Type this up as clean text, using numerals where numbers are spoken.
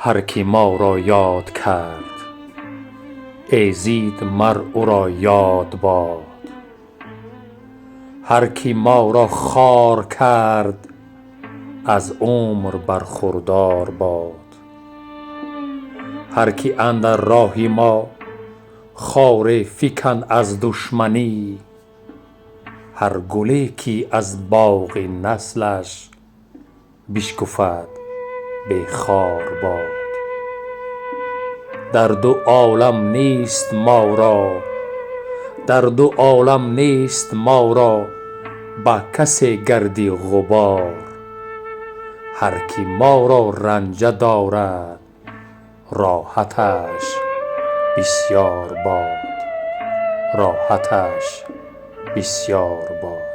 هر کی ما را یاد کرد ایزید مر او را یاد باد. هر کی ما را خوار کرد از عمر برخوردار باد. هر کی اندر راه ما خار فکند از دشمنی، هر گلی که از باغ نسلش بشکفد به خار باد. در دو عالم نیست ما را به کسی گردی غبار. هر کی ما را رنجه دارد راحتش بسیار باد.